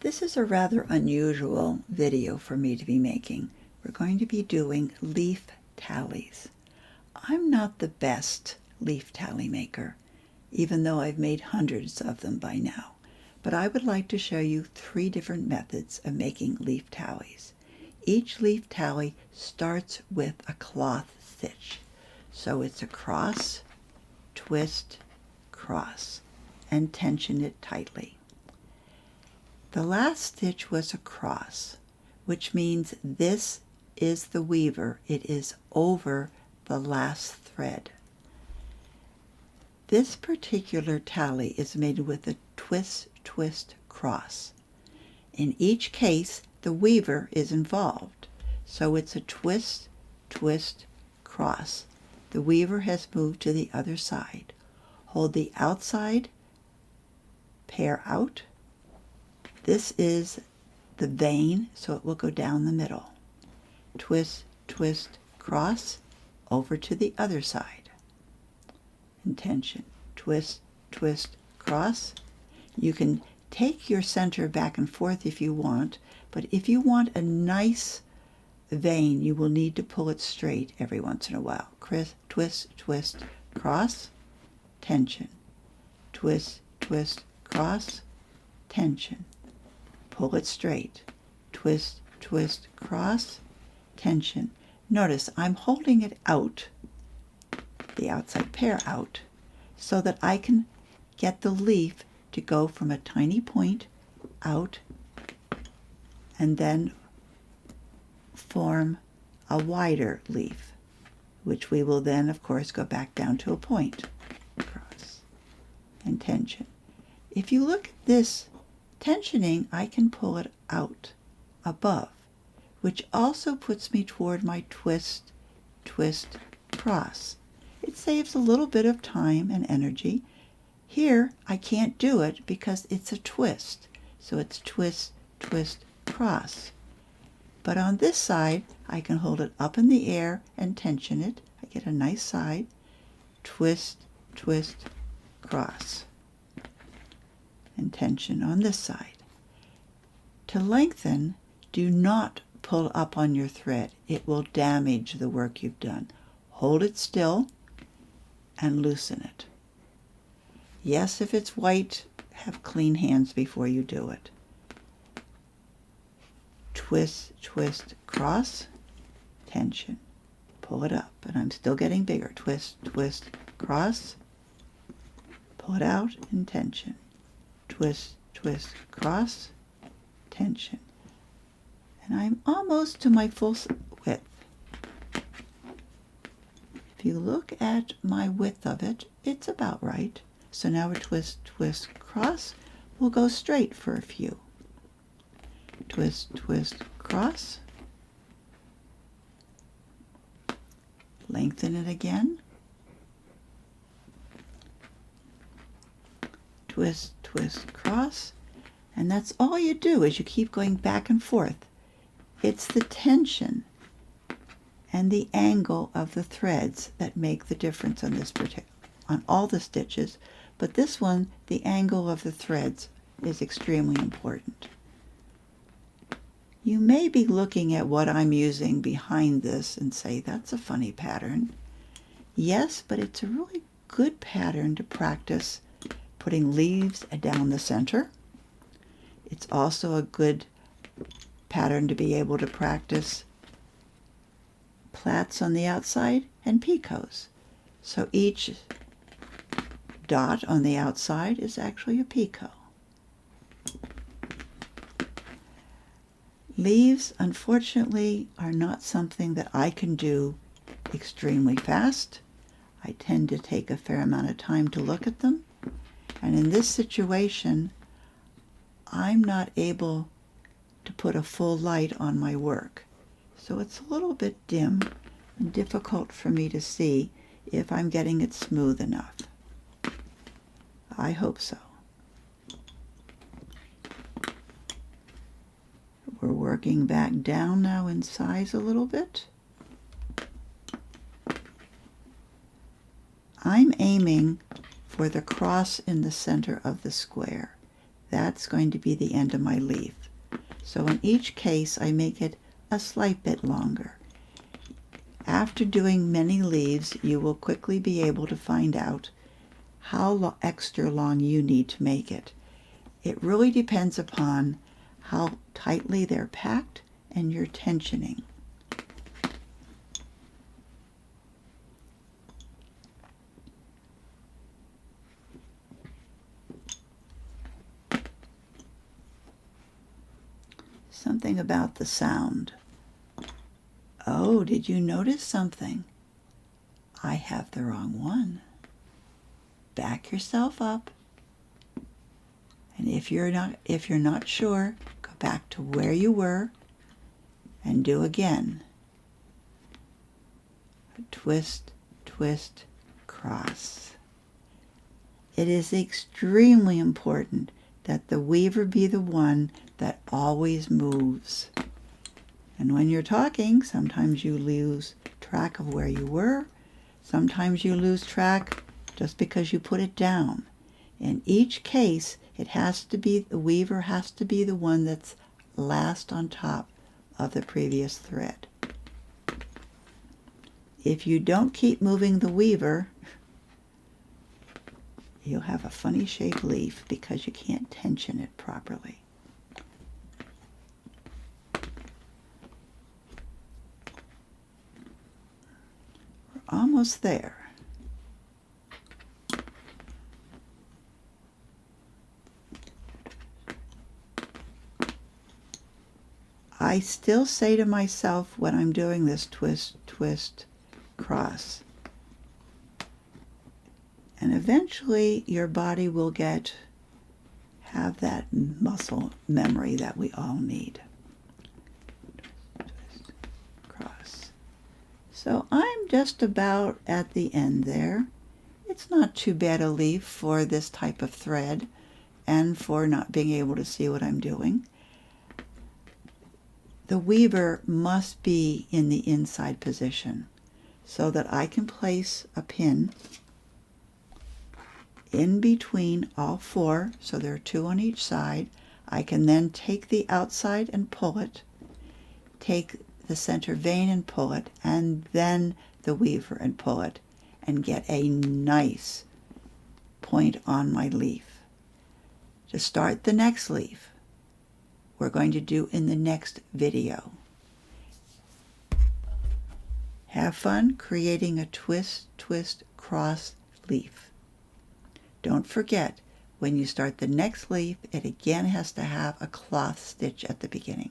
This is a rather unusual video for me to be making. We're going to be doing leaf tallies. I'm not the best leaf tally maker, even though I've made hundreds of them by now. But I would like to show you 3 different methods of making leaf tallies. Each leaf tally starts with a cloth stitch. So it's a cross, twist, cross, and tension it tightly. The last stitch was a cross, which means this is the weaver. It is over the last thread. This particular tally is made with a twist, twist, cross. In each case, the weaver is involved, so it's a twist, twist, cross. The weaver has moved to the other side. Hold the outside pair out. This is the vein, so it will go down the middle. Twist, twist, cross, over to the other side. And tension. Twist, twist, cross. You can take your center back and forth if you want, but if you want a nice vein, you will need to pull it straight every once in a while. Twist, twist, cross, tension. Twist, twist, cross, tension. Pull it straight. Twist, twist, cross, tension. Notice I'm holding it out, the outside pair out, so that I can get the leaf to go from a tiny point out and then form a wider leaf, which we will then, of course, go back down to a point. Cross and tension. If you look at this tensioning, I can pull it out above, which also puts me toward my twist, twist, cross. It saves a little bit of time and energy. Here, I can't do it because it's a twist, so it's twist, twist, cross. But on this side, I can hold it up in the air and tension it. I get a nice side. Twist, twist, cross. And tension on this side. To lengthen, do not pull up on your thread. It will damage the work you've done. Hold it still and loosen it. Yes, if it's white, have clean hands before you do it. Twist, twist, cross, tension. Pull it up, and I'm still getting bigger. Twist, twist, cross, pull it out, and tension. Twist, twist, cross, tension. And I'm almost to my full width. If you look at my width of it, it's about right. So now we twist, twist, cross. We'll go straight for a few. Twist, twist, cross. Lengthen it again. Twist, twist, cross. And that's all you do, is you keep going back and forth. It's the tension and the angle of the threads that make the difference on this on all the stitches, but this one, the angle of the threads is extremely important. You may be looking at what I'm using behind this and say, that's a funny pattern. Yes, but it's a really good pattern to practice putting leaves down the center. It's also a good pattern to be able to practice plaits on the outside and picots. So each dot on the outside is actually a picot. Leaves, unfortunately, are not something that I can do extremely fast. I tend to take a fair amount of time to look at them. And in this situation, I'm not able to put a full light on my work. So it's a little bit dim and difficult for me to see if I'm getting it smooth enough. I hope so. We're working back down now in size a little bit. I'm aiming for the cross in the center of the square. that's going to be the end of my leaf. So in each case, I make it a slight bit longer. After doing many leaves, you will quickly be able to find out how extra long you need to make it. It really depends upon how tightly they're packed and your tensioning. Something about the sound. Oh, did you notice something? I have the wrong one. Back yourself up. And if you're not sure, go back to where you were and do again. Twist, twist, cross. It is extremely important that the weaver be the one that always moves. And when you're talking, sometimes you lose track of where you were. Sometimes you lose track just because you put it down. In each case, the weaver has to be the one that's last on top of the previous thread. If you don't keep moving the weaver, you'll have a funny shaped leaf because you can't tension it properly. We're almost there. I still say to myself when I'm doing this twist, twist, cross. And eventually your body will have that muscle memory that we all need. Twist, twist, cross. So I'm just about at the end there. It's not too bad a leaf for this type of thread and for not being able to see what I'm doing. The weaver must be in the inside position so that I can place a pin in between all four, so there are two on each side. I can then take the outside and pull it, take the center vein and pull it, and then the weaver and pull it, and get a nice point on my leaf. To start the next leaf, we're going to do in the next video. Have fun creating a twist, twist, cross leaf. Don't forget, when you start the next leaf, it again has to have a cloth stitch at the beginning.